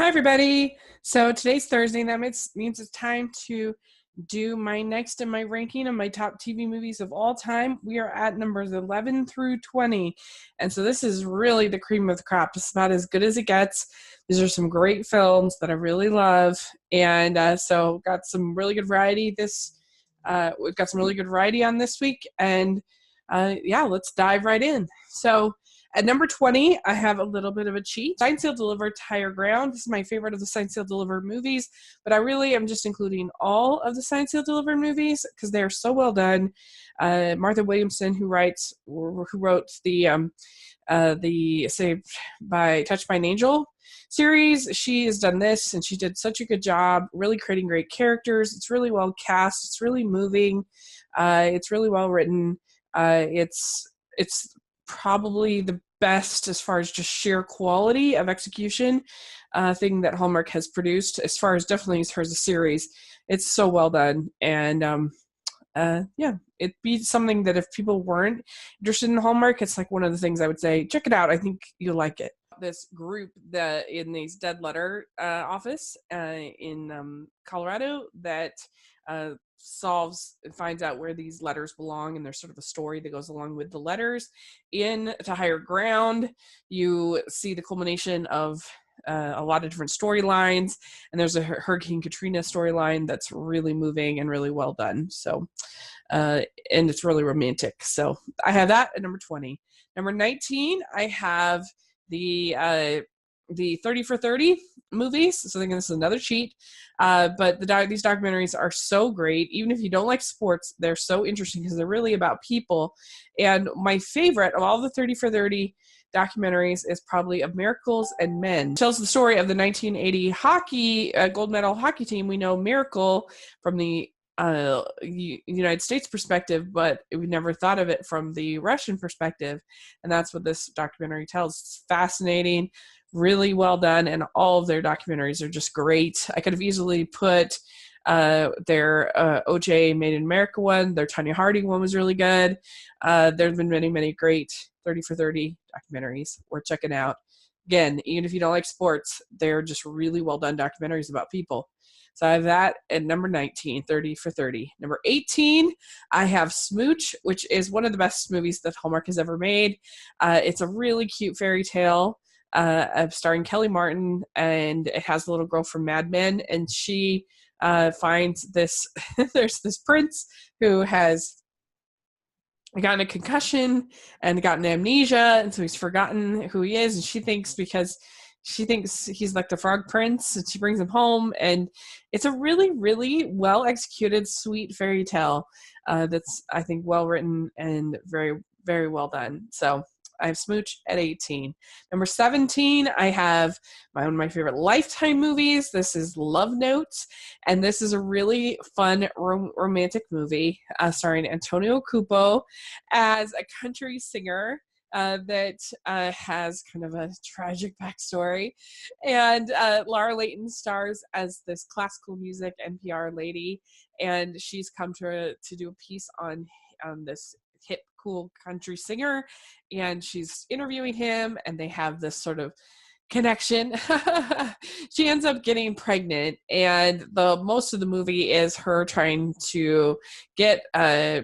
everybody. So today's Thursday, and that means it's time to do my next in my ranking of my top TV movies of all time. We are at numbers 11 through 20. And so this is really the cream of the crop. It's about as good as it gets. These are some great films that I really love. And so got some really good variety we've got some really good variety on this week. And let's dive right in. So at number 20, I have a little bit of a cheat. Signed, Sealed, Delivered, Higher Ground. This is my favorite of the Signed, Sealed, Delivered movies, but I really am just including all of the Signed, Sealed, Delivered movies because they're so well done. Martha Williamson, who wrote the Saved by Touched by an Angel series, she has done this, and she did such a good job really creating great characters. It's really well cast. It's really moving. It's really well written. It's probably the best as far as just sheer quality of execution thing that Hallmark has produced, as far as definitely as far as a series. It's so well done. And it'd be something that if people weren't interested in Hallmark, it's like one of the things I would say, check it out. I think you'll like it. This group that in these dead letter office in Colorado that solves and finds out where these letters belong, and there's sort of a story that goes along with the letters. In To Higher Ground, you see the culmination of a lot of different storylines, and there's a Hurricane Katrina storyline that's really moving and really well done. So and it's really romantic. So I have that at number 20. Number 19, I have the 30 for 30 movies. So I think this is another cheat. But these documentaries are so great. Even if you don't like sports, they're so interesting because they're really about people. And my favorite of all the 30 for 30 documentaries is probably Of Miracles and Men. It tells the story of the 1980 hockey gold medal hockey team. We know Miracle from the United States perspective, but we never thought of it from the Russian perspective. And that's what this documentary tells. It's fascinating, really well done, and all of their documentaries are just great. I could have easily put their OJ Made in America one, their Tanya Harding one was really good. There have been many, many great 30 for 30 documentaries worth checking out. Again, even if you don't like sports, they're just really well done documentaries about people. So I have that at number 19, 30 for 30. Number 18, I have Smooch, which is one of the best movies that Hallmark has ever made. It's a really cute fairy tale starring Kelly Martin, and it has the little girl from Mad Men, and she finds this, there's this prince who has gotten a concussion and gotten amnesia, and so he's forgotten who he is, and she thinks he's like the frog prince, and she brings him home, and it's a really, really well executed, sweet fairy tale that's, I think, well written and very, very well done. So I have Smooch at 18. Number 17, I have one of my favorite Lifetime movies. This is Love Notes, and this is a really fun romantic movie starring Antonio Cupo as a country singer that has kind of a tragic backstory. And Laura Layton stars as this classical music NPR lady, and she's come to do a piece on this hip, cool country singer, and she's interviewing him, and they have this sort of connection. She ends up getting pregnant, and the most of the movie is her trying to get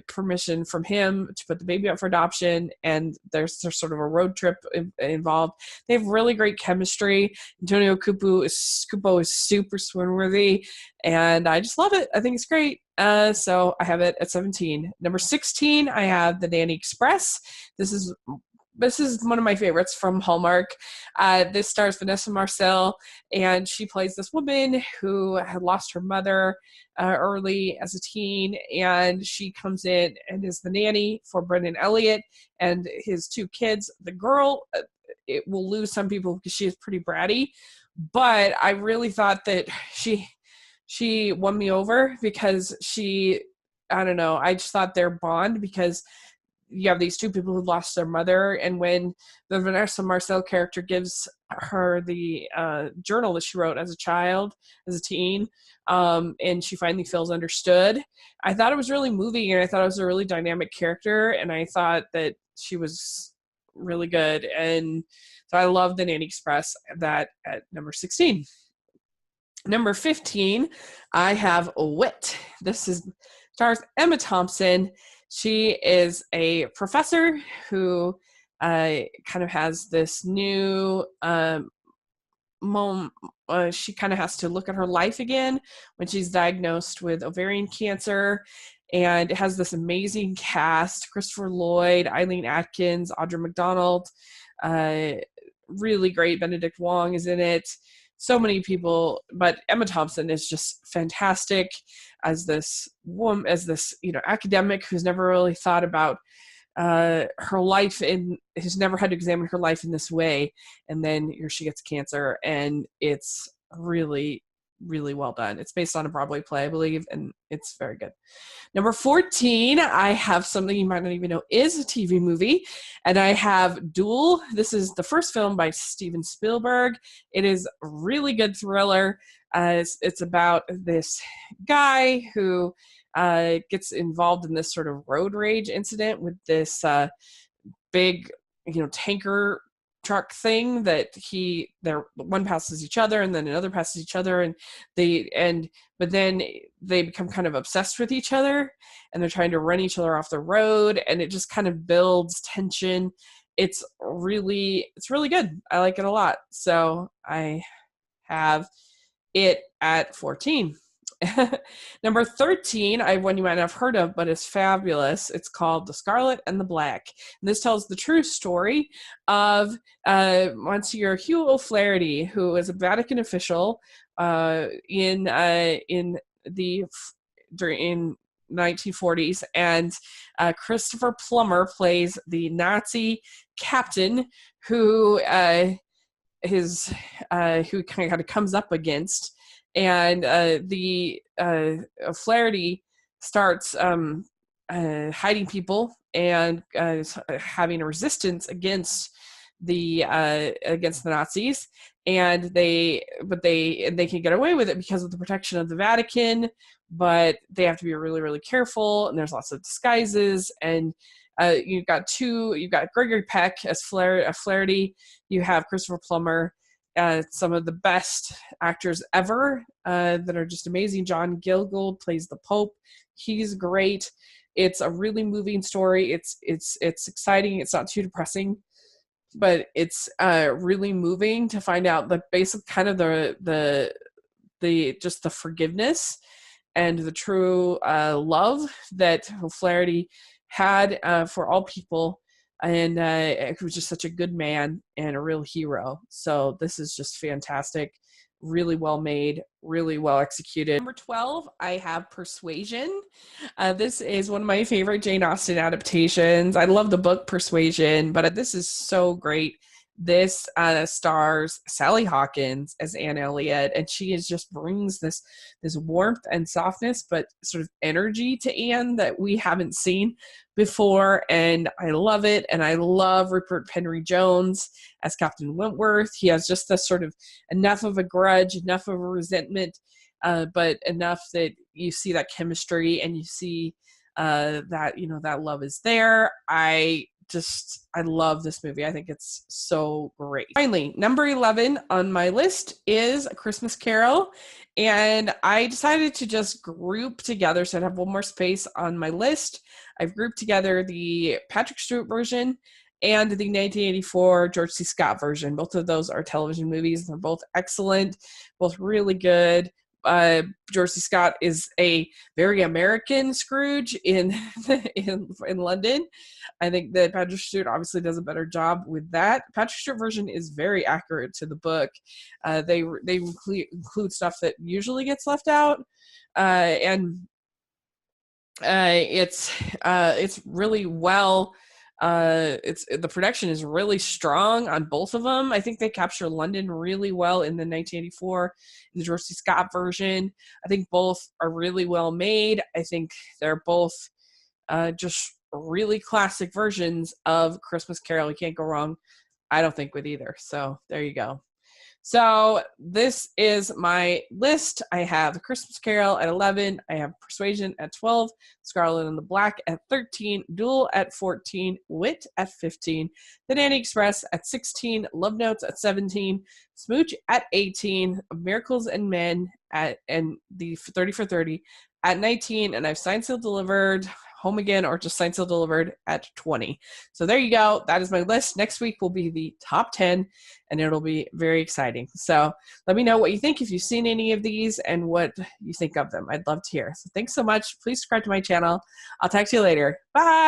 permission from him to put the baby up for adoption, and there's sort of a road trip involved. They have really great chemistry. Antonio Cupo is super swoon-worthy, and I just love it. I think it's great. So I have it at 17. Number 16, I have The Nanny Express. This is one of my favorites from Hallmark. This stars Vanessa Marcel, and she plays this woman who had lost her mother early as a teen, and she comes in and is the nanny for Brendan Elliott and his two kids. The girl, it will lose some people because she is pretty bratty, but I really thought that she won me over because I don't know, I just thought their bond, because you have these two people who lost their mother, and when the Vanessa Marcel character gives her the journal that she wrote as a child, as a teen, and she finally feels understood, I thought it was really moving, and I thought it was a really dynamic character, and I thought that she was really good, and so I love The Nanny Express, that at number 16. Number 15, I have Wit. This is stars Emma Thompson. She is a professor who kind of has this new she kind of has to look at her life again when she's diagnosed with ovarian cancer, and it has this amazing cast: Christopher Lloyd, Eileen Atkins, Audra McDonald, uh, really great. Benedict Wong is in it. So many people, but Emma Thompson is just fantastic as this woman, as this academic who's never really thought about her life and has never had to examine her life in this way, and then here she gets cancer, and it's really, really well done. It's based on a Broadway play, I believe, and it's very good. Number 14, I have something you might not even know is a TV movie, and I have Duel. This is the first film by Steven Spielberg. It is a really good thriller. It's about this guy who gets involved in this sort of road rage incident with this big, tanker truck thing that one passes each other and then another passes each other, but then they become kind of obsessed with each other, and they're trying to run each other off the road, and it just kind of builds tension. It's really good. I like it a lot. So I have it at 14. Number 13, I have one you might not have heard of, but it's fabulous. It's called The Scarlet and the Black. And this tells the true story of Monsignor Hugh O'Flaherty, who is a Vatican official in the 1940s, and Christopher Plummer plays the Nazi captain who who kind of comes up against. And the Flaherty starts hiding people and having a resistance against the Nazis, and they can get away with it because of the protection of the Vatican, but they have to be really, really careful, and there's lots of disguises. And you've got Gregory Peck as Flaherty, you have Christopher Plummer, some of the best actors ever that are just amazing. John Gielgud plays the Pope. He's great. It's a really moving story. It's exciting. It's not too depressing, but it's really moving to find out the basic kind of the just the forgiveness and the true love that Flaherty had for all people. And he was just such a good man and a real hero. So this is just fantastic. Really well made, really well executed. Number 12, I have Persuasion. This is one of my favorite Jane Austen adaptations. I love the book Persuasion, but this is so great. This stars Sally Hawkins as Anne Elliot, and she just brings this warmth and softness, but sort of energy to Anne that we haven't seen before, and I love it. And I love Rupert Henry Jones as Captain Wentworth. He has just this sort of enough of a grudge, enough of a resentment, but enough that you see that chemistry and you see that that love is there. I love this movie. I think it's so great. Finally, number 11 on my list is A Christmas Carol. And I decided to just group together, so I'd have one more space on my list. I've grouped together the Patrick Stewart version and the 1984 George C. Scott version. Both of those are television movies. They're both excellent, both really good. George C. Scott is a very American Scrooge in London. I think that Patrick Stewart obviously does a better job with that. Patrick Stewart version is very accurate to the book. They include stuff that usually gets left out, and it's really well. The production is really strong on both of them. I think they capture London really well in the 1984, in the George C. Scott version. I think both are really well made. I think they're both just really classic versions of Christmas Carol. You can't go wrong, I don't think, with either. So there you go. So this is my list. I have The Christmas Carol at 11. I have Persuasion at 12. Scarlet and the Black at 13. Duel at 14. Wit at 15. The Nanny Express at 16. Love Notes at 17. Smooch at 18. Miracles and Men and the 30 for 30 at 19. And I've Signed, Sealed, Delivered, Home Again, or just Signed, Sealed, Delivered at 20. So there you go. That is my list. Next week will be the top 10, and it'll be very exciting. So let me know what you think, if you've seen any of these and what you think of them. I'd love to hear. So thanks so much. Please subscribe to my channel. I'll talk to you later. Bye.